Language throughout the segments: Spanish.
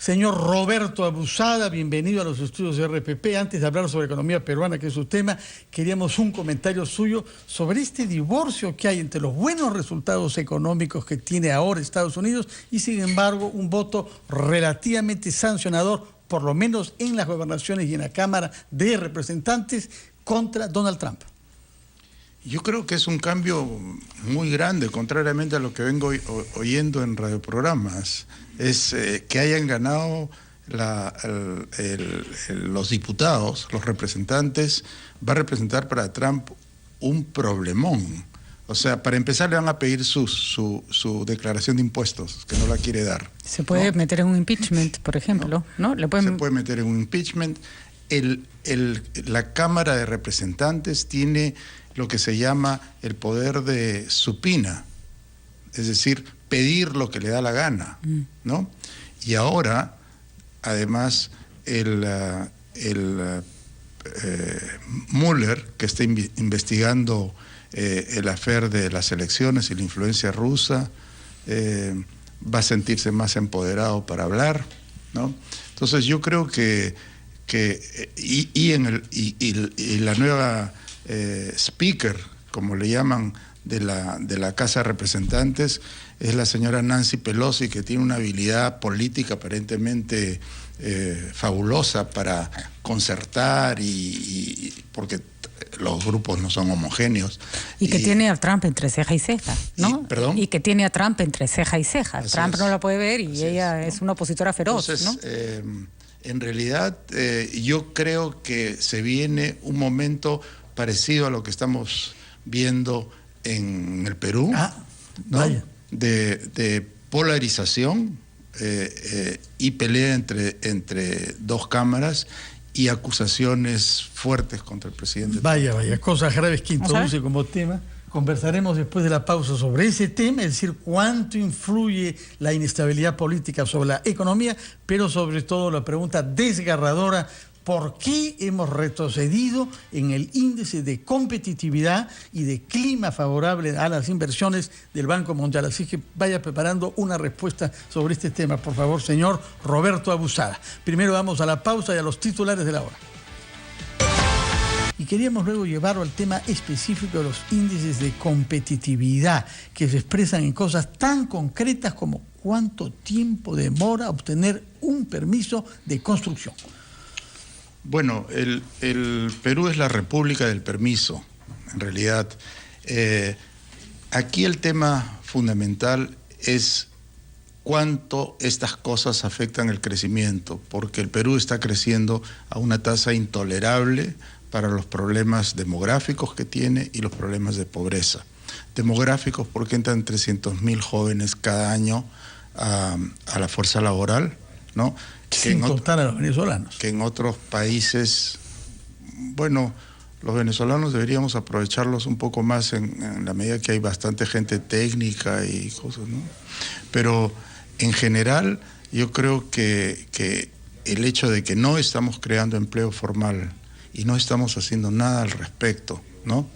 Señor Roberto Abusada, bienvenido a los estudios de RPP. Antes de hablar sobre economía peruana, que es su tema, queríamos un comentario suyo sobre este divorcio que hay entre los buenos resultados económicos que tiene ahora Estados Unidos y, sin embargo, un voto relativamente sancionador, por lo menos en las gobernaciones y en la Cámara de Representantes, contra Donald Trump. Yo creo que es un cambio muy grande, contrariamente a lo que vengo oyendo en radioprogramas. Es que hayan ganado los diputados, los representantes, va a representar para Trump un problemón. O sea, para empezar le van a pedir su declaración de impuestos, que no la quiere dar. Se puede meter en un impeachment, por ejemplo, ¿no? Se puede meter en un impeachment. La Cámara de Representantes tiene lo que se llama el poder de supina, es decir, pedir lo que le da la gana, ¿no? Y ahora, además, Mueller, que está investigando el affair de las elecciones y la influencia rusa, va a sentirse más empoderado para hablar, ¿no? Entonces yo creo que la nueva speaker, como le llaman, de la Casa de Representantes, es la señora Nancy Pelosi, que tiene una habilidad política aparentemente fabulosa para concertar porque los grupos no son homogéneos. Y que tiene a Trump entre ceja y ceja, ¿no? ¿Perdón? Y que tiene a Trump entre ceja y ceja. Así Trump es. No la puede ver y ella es una opositora feroz, Entonces, ¿no? En realidad, yo creo que se viene un momento parecido a lo que estamos viendo en el Perú, ¿no? De polarización y pelea entre dos cámaras y acusaciones fuertes contra el presidente. Vaya, cosas graves que introduce como tema. Conversaremos después de la pausa sobre ese tema, es decir, cuánto influye la inestabilidad política sobre la economía, pero sobre todo la pregunta desgarradora: ¿por qué hemos retrocedido en el índice de competitividad y de clima favorable a las inversiones del Banco Mundial? Así que vaya preparando una respuesta sobre este tema, por favor, señor Roberto Abusada. Primero vamos a la pausa y a los titulares de la hora. Y queríamos luego llevarlo al tema específico de los índices de competitividad, que se expresan en cosas tan concretas como cuánto tiempo demora obtener un permiso de construcción. Bueno, el Perú es la república del permiso, en realidad. Aquí el tema fundamental es cuánto estas cosas afectan el crecimiento, porque el Perú está creciendo a una tasa intolerable para los problemas demográficos que tiene y los problemas de pobreza. Demográficos porque entran 300.000 jóvenes cada año a la fuerza laboral, ¿no? Sin contar a los venezolanos. Que en otros países, bueno, los venezolanos deberíamos aprovecharlos un poco más en la medida que hay bastante gente técnica y cosas, ¿no? Pero en general yo creo que el hecho de que no estamos creando empleo formal y no estamos haciendo nada al respecto, ¿no?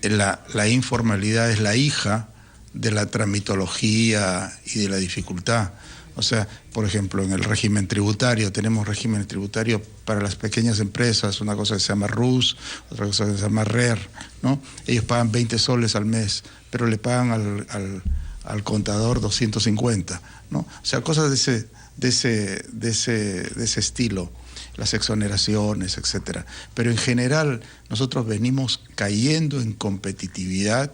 La informalidad es la hija de la tramitología y de la dificultad. O sea, por ejemplo, en el régimen tributario, tenemos régimen tributario para las pequeñas empresas, una cosa que se llama RUS, otra cosa que se llama RER, ¿no? Ellos pagan 20 soles al mes, pero le pagan al contador 250, ¿no? O sea, cosas de ese estilo, las exoneraciones, etcétera. Pero en general, nosotros venimos cayendo en competitividad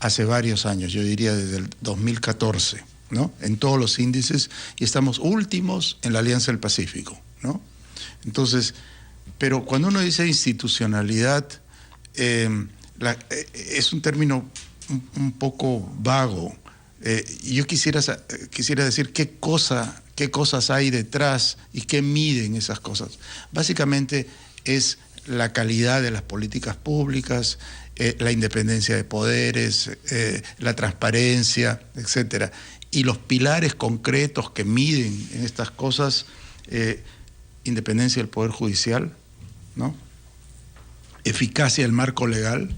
hace varios años, yo diría desde el 2014, ¿no? En todos los índices, y estamos últimos en la Alianza del Pacífico, ¿no? Entonces, pero cuando uno dice institucionalidad, es un término un poco vago. Yo quisiera decir qué cosas hay detrás y qué miden esas cosas. Básicamente es la calidad de las políticas públicas, la independencia de poderes, la transparencia, etcétera. Y los pilares concretos que miden en estas cosas, independencia del Poder Judicial, ¿no? Eficacia del marco legal,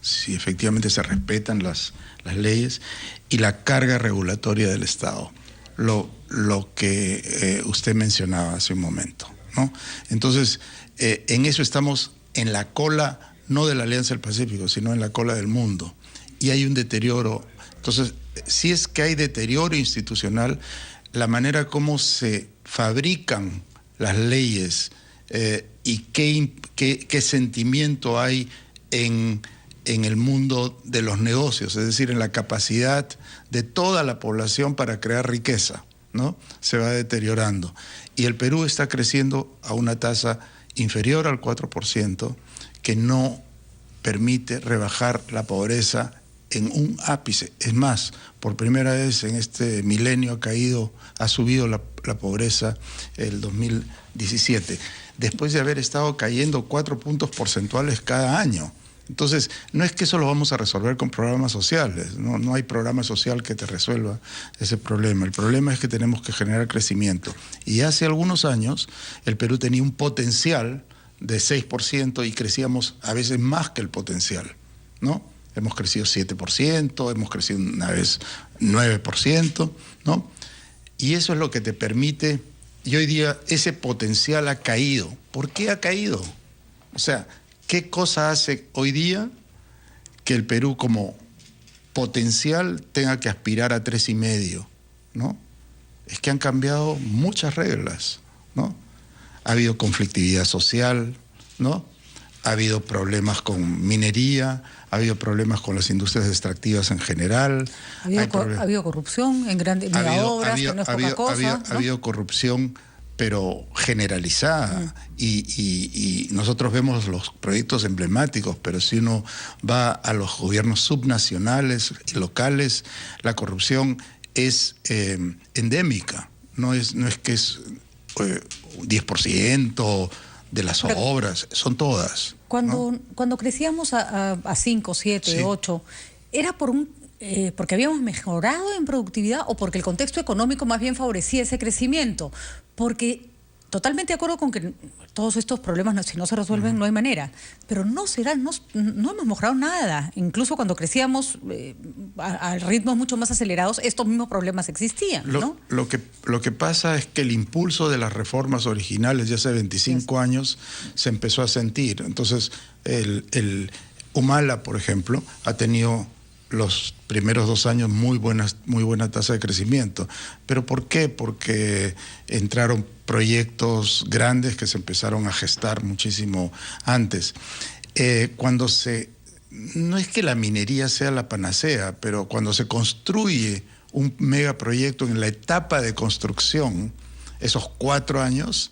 si efectivamente se respetan las leyes, y la carga regulatoria del Estado. lo que usted mencionaba hace un momento, ¿no? Entonces, en eso estamos en la cola, no de la Alianza del Pacífico, sino en la cola del mundo. Y hay un deterioro. Entonces, si es que hay deterioro institucional, la manera como se fabrican las leyes y qué sentimiento hay en el mundo de los negocios, es decir, en la capacidad de toda la población para crear riqueza, ¿no? Se va deteriorando. Y el Perú está creciendo a una tasa inferior al 4%, que no permite rebajar la pobreza en un ápice. Es más, por primera vez en este milenio ha subido la pobreza el 2017, después de haber estado cayendo 4 puntos porcentuales cada año. Entonces, no es que eso lo vamos a resolver con programas sociales, no hay programa social que te resuelva ese problema. El problema es que tenemos que generar crecimiento. Y hace algunos años el Perú tenía un potencial de 6% y crecíamos a veces más que el potencial, ¿no? Hemos crecido 7%, hemos crecido una vez 9%, ¿no? Y eso es lo que te permite, y hoy día ese potencial ha caído. ¿Por qué ha caído? O sea, ¿qué cosa hace hoy día que el Perú como potencial tenga que aspirar a 3,5, ¿no? Es que han cambiado muchas reglas, ¿no? Ha habido conflictividad social, ¿no? Ha habido problemas con minería, ha habido problemas con las industrias extractivas en general. Ha habido corrupción en grandes megaobras, que no es poca cosa, ¿no? Ha habido corrupción, pero generalizada. Y nosotros vemos los proyectos emblemáticos, pero si uno va a los gobiernos subnacionales y locales, la corrupción es endémica. No es que es 10% de las obras, son todas. Cuando crecíamos a 5, 7, sí, 8, ¿era porque habíamos mejorado en productividad o porque el contexto económico más bien favorecía ese crecimiento? Porque totalmente de acuerdo con que todos estos problemas, si no se resuelven, no hay manera. Pero no hemos mejorado nada. Incluso cuando crecíamos a ritmos mucho más acelerados, estos mismos problemas existían, ¿no? Lo que pasa es que el impulso de las reformas originales de hace 25 años se empezó a sentir. Entonces, el Humala, por ejemplo, ha tenido los primeros 2 años muy buena tasa de crecimiento. ¿Pero por qué? Porque entraron proyectos grandes que se empezaron a gestar muchísimo antes. No es que la minería sea la panacea, pero cuando se construye un megaproyecto en la etapa de construcción, esos 4 años,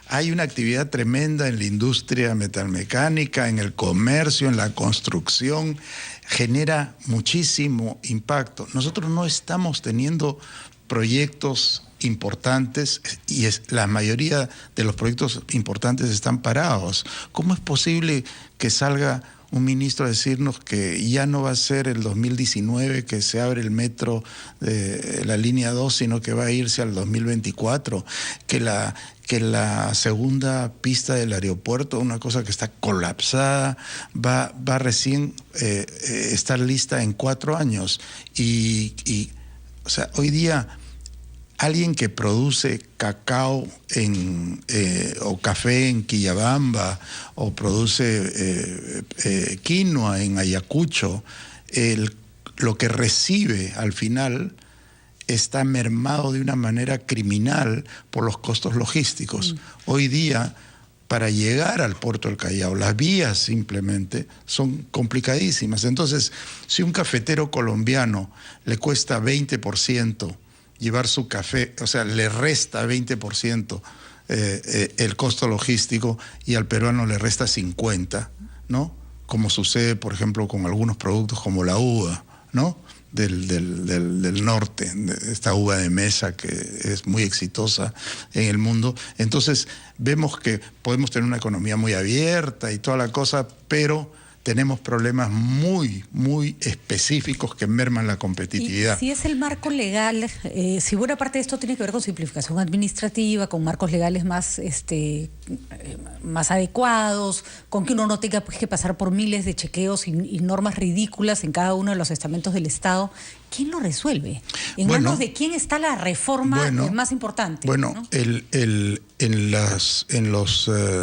hay una actividad tremenda en la industria metalmecánica, en el comercio, en la construcción, genera muchísimo impacto. Nosotros no estamos teniendo proyectos importantes y la mayoría de los proyectos importantes están parados. ¿Cómo es posible que salga un ministro a decirnos que ya no va a ser el 2019 que se abre el metro de la línea 2, sino que va a irse al 2024, que la segunda pista del aeropuerto, una cosa que está colapsada, va recién estar lista en 4 años? O sea, hoy día alguien que produce cacao o café en Quillabamba o produce quinoa en Ayacucho, lo que recibe al final está mermado de una manera criminal por los costos logísticos. Hoy día, para llegar al puerto del Callao, las vías simplemente son complicadísimas. Entonces, si un cafetero colombiano le cuesta 20% llevar su café, o sea, le resta 20% el costo logístico y al peruano le resta 50%, ¿no? Como sucede, por ejemplo, con algunos productos como la uva, ¿no? Del norte, esta uva de mesa que es muy exitosa en el mundo. Entonces, vemos que podemos tener una economía muy abierta y toda la cosa, pero tenemos problemas muy específicos que merman la competitividad. Y si es el marco legal, si buena parte de esto tiene que ver con simplificación administrativa, con marcos legales más adecuados, con que uno no tenga que pasar por miles de chequeos y normas ridículas en cada uno de los estamentos del Estado, ¿quién lo resuelve? ¿En manos de quién está la reforma más importante? Bueno, ¿no? en las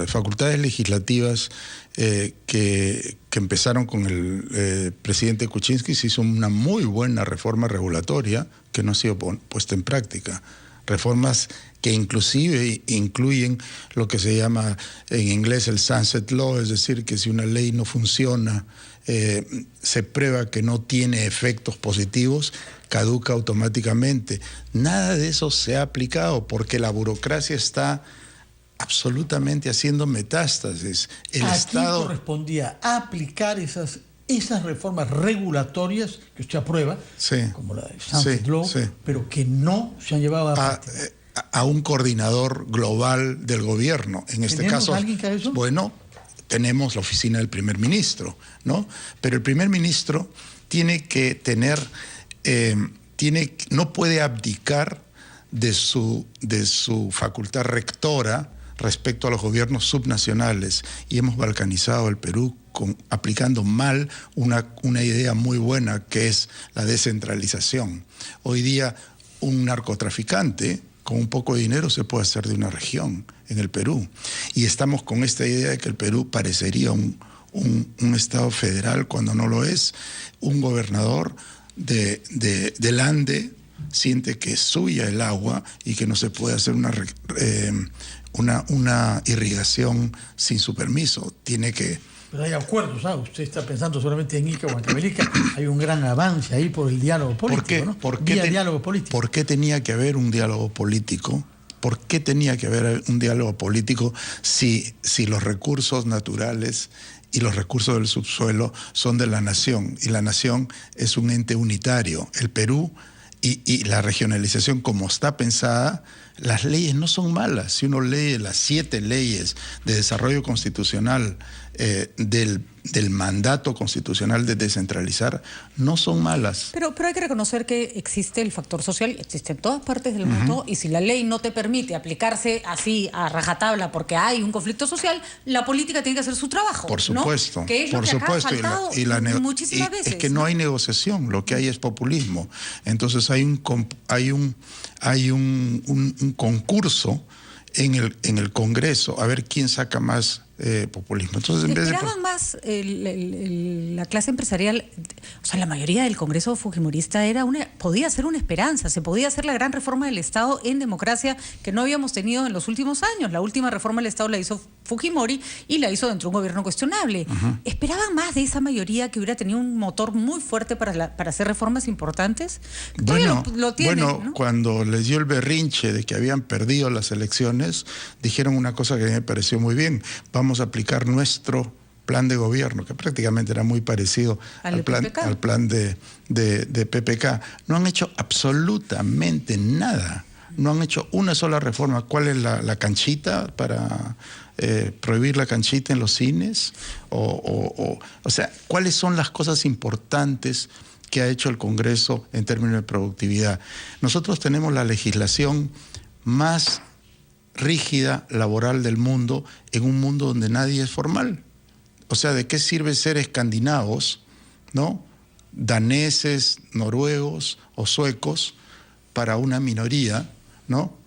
facultades legislativas que empezaron con el presidente Kuczynski, se hizo una muy buena reforma regulatoria que no ha sido puesta en práctica. Reformas que inclusive incluyen lo que se llama en inglés el sunset law, es decir, que si una ley no funciona, se prueba que no tiene efectos positivos, caduca automáticamente. Nada de eso se ha aplicado porque la burocracia está absolutamente haciendo metástasis. ¿A quién correspondía aplicar esas reformas regulatorias que usted aprueba, como la de Sunset Law, pero que no se han llevado a práctica? A un coordinador global del gobierno. En este caso, ¿alguien que haga eso? Bueno, tenemos la oficina del primer ministro, ¿no? Pero el primer ministro tiene que tener, no puede abdicar de su facultad rectora respecto a los gobiernos subnacionales, y hemos balcanizado el Perú aplicando mal una idea muy buena que es la descentralización. Hoy día un narcotraficante con un poco de dinero se puede hacer de una región en el Perú, y estamos con esta idea de que el Perú parecería un estado federal cuando no lo es. Un gobernador del Ande siente que es suya el agua y que no se puede hacer una irrigación sin su permiso. Tiene que... Pero hay acuerdos, ¿sabes? Usted está pensando solamente en Ica o en Huancavelica. Hay un gran avance ahí por el diálogo político, ¿no? Diálogo político. ¿Por qué tenía que haber un diálogo político? ¿Por qué tenía que haber un diálogo político si los recursos naturales y los recursos del subsuelo son de la nación? Y la nación es un ente unitario. El Perú y la regionalización como está pensada, las leyes no son malas. Si uno lee las 7 leyes de desarrollo constitucional del mandato constitucional de descentralizar, no son malas. Pero hay que reconocer que existe el factor social, existe en todas partes del mundo, y si la ley no te permite aplicarse así a rajatabla porque hay un conflicto social, la política tiene que hacer su trabajo. Por supuesto, ¿no? Que es lo que acá ha faltado muchísimas veces. Es que no hay negociación, lo que hay es populismo. Entonces hay un concurso en el Congreso a ver quién saca más populismo. Entonces, ¿esperaban más la clase empresarial? O sea, la mayoría del Congreso fujimorista podía ser una esperanza, se podía hacer la gran reforma del Estado en democracia que no habíamos tenido en los últimos años. La última reforma del Estado la hizo Fujimori y la hizo dentro de un gobierno cuestionable. ¿Esperaban más de esa mayoría que hubiera tenido un motor muy fuerte para hacer reformas importantes? Bueno, lo tienen, ¿no? Cuando les dio el berrinche de que habían perdido las elecciones, dijeron una cosa que me pareció muy bien: vamos a aplicar nuestro plan de gobierno, que prácticamente era muy parecido al plan de PPK. No han hecho absolutamente nada. No han hecho una sola reforma. ¿Cuál es la canchita para prohibir la canchita en los cines? O sea, ¿cuáles son las cosas importantes que ha hecho el Congreso en términos de productividad? Nosotros tenemos la legislación más rígida laboral del mundo, en un mundo donde nadie es formal. O sea, ¿de qué sirve ser escandinavos, ¿no? Daneses, noruegos o suecos para una minoría, ¿no?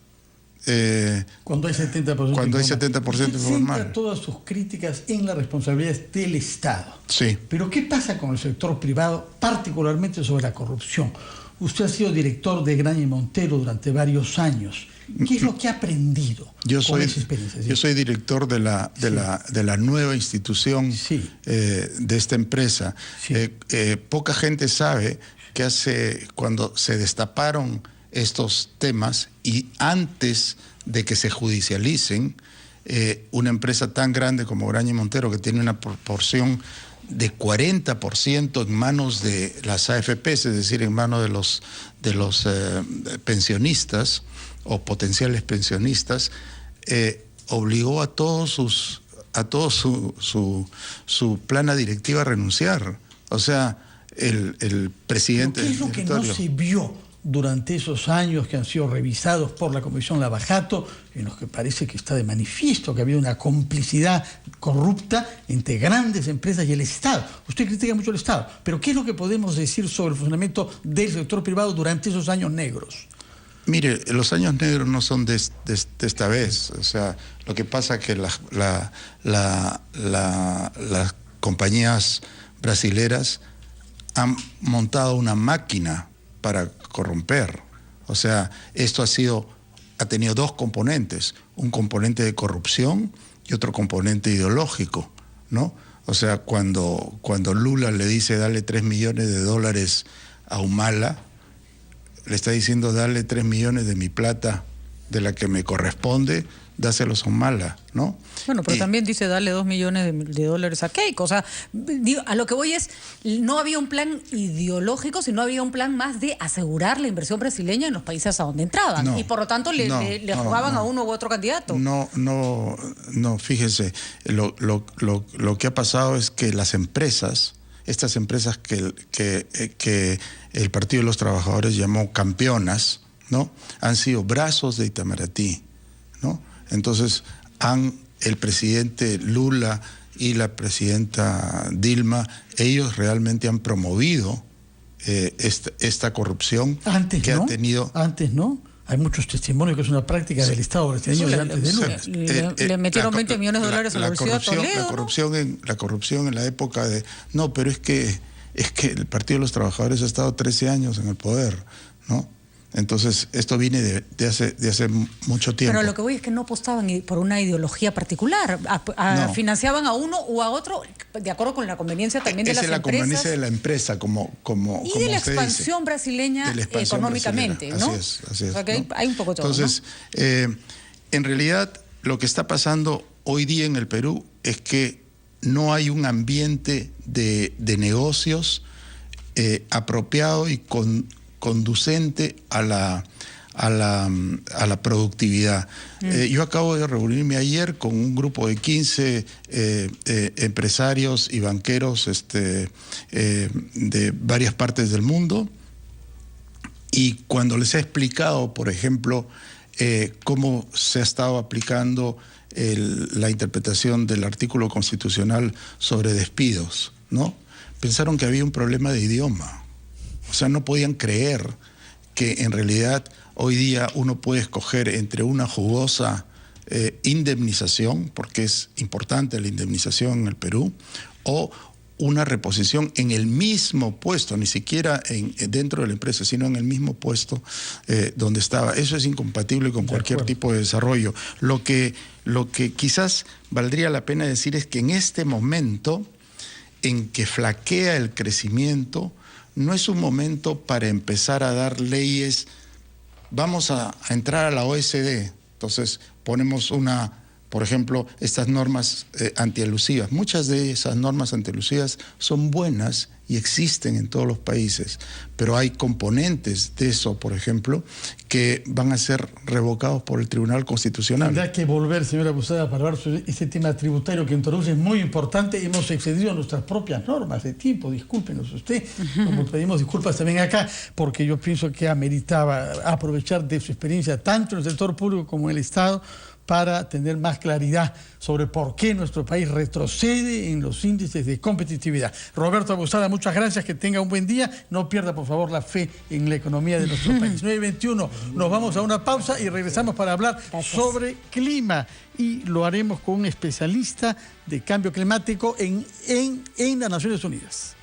Cuando hay 70%. Cuando hay 70% informal. Centra todas sus críticas en las responsabilidades del Estado. Sí. Pero ¿qué pasa con el sector privado, particularmente sobre la corrupción? Usted ha sido director de Graña y Montero durante varios años. ¿Qué es lo que ha aprendido con esa experiencia? Yo soy director de la nueva institución de esta empresa. Sí. Poca gente sabe que cuando se destaparon estos temas y antes de que se judicialicen, una empresa tan grande como Graña y Montero, que tiene una proporción de 40% en manos de las AFPs, es decir, en manos de los pensionistas o potenciales pensionistas, obligó a todos su plana directiva a renunciar. O sea, el presidente... ¿Qué es lo que no se vio durante esos años que han sido revisados por la Comisión Lavajato, en los que parece que está de manifiesto que había una complicidad corrupta entre grandes empresas y el Estado. Usted critica mucho el Estado, pero ¿qué es lo que podemos decir sobre el funcionamiento del sector privado durante esos años negros? Mire, los años negros no son de esta vez. O sea, lo que pasa es que las compañías brasileras han montado una máquina para corromper. O sea, esto ha tenido dos componentes, un componente de corrupción y otro componente ideológico, ¿no? O sea, cuando Lula le dice dale $3 millones a Humala, le está diciendo dale 3 millones de mi plata, de la que me corresponde, dáselos a Humala, ¿no? Bueno, pero también dice darle $2 millones de dólares a Keiko. O sea, a lo que voy es, no había un plan ideológico, sino había un plan más de asegurar la inversión brasileña en los países a donde entraban. No, y por lo tanto le jugaban a uno u otro candidato. No, fíjese, lo que ha pasado es que las empresas, estas empresas que el Partido de los Trabajadores llamó campeonas, ¿no? Han sido brazos de Itamaraty, ¿no? Entonces, el presidente Lula y la presidenta Dilma, ellos realmente han promovido esta corrupción antes, ha tenido... Antes, ¿no? Hay muchos testimonios que es una práctica del Estado brasileño de antes de Lula. Le metieron $20 millones a la Universidad de Toledo, la corrupción en la época de... No, pero es que el Partido de los Trabajadores ha estado 13 años en el poder, ¿no? Entonces, esto viene de hace mucho tiempo. Pero lo que voy es que no apostaban por una ideología particular. No. Financiaban a uno o a otro de acuerdo con la conveniencia también de las empresas. Esa es la conveniencia de la empresa, como y de la expansión brasileña económicamente, ¿no? Así es. O sea, que ¿no? hay un poco todo. Entonces, ¿no? En realidad, lo que está pasando hoy día en el Perú es que no hay un ambiente de negocios apropiado y conducente a la productividad. Yo acabo de reunirme ayer con un grupo de 15 empresarios y banqueros de varias partes del mundo, y cuando les he explicado, por ejemplo, cómo se ha estado aplicando la interpretación del artículo constitucional sobre despidos, ¿no? Pensaron que había un problema de idioma. O sea, no podían creer que en realidad hoy día uno puede escoger entre una jugosa indemnización, porque es importante la indemnización en el Perú, o una reposición en el mismo puesto, ni siquiera dentro de la empresa, sino en el mismo puesto donde estaba. Eso es incompatible con cualquier tipo de desarrollo. Lo que quizás valdría la pena decir es que en este momento en que flaquea el crecimiento, no es un momento para empezar a dar leyes. Vamos a entrar a la OECD, entonces ponemos por ejemplo, estas normas antielusivas. Muchas de esas normas antielusivas son buenas y existen en todos los países, pero hay componentes de eso, por ejemplo, que van a ser revocados por el Tribunal Constitucional. Tendrá que volver, señora Posada, para hablar sobre ese tema tributario que introduce, es muy importante. Hemos excedido nuestras propias normas de tiempo, discúlpenos usted, como pedimos disculpas también acá, porque yo pienso que ameritaba aprovechar de su experiencia tanto en el sector público como en el Estado para tener más claridad sobre por qué nuestro país retrocede en los índices de competitividad. Roberto Posada, muchas gracias, que tenga un buen día. No pierda, por favor, la fe en la economía de nuestro país. 9:21, nos vamos a una pausa y regresamos para hablar sobre clima. Y lo haremos con un especialista de cambio climático en las Naciones Unidas.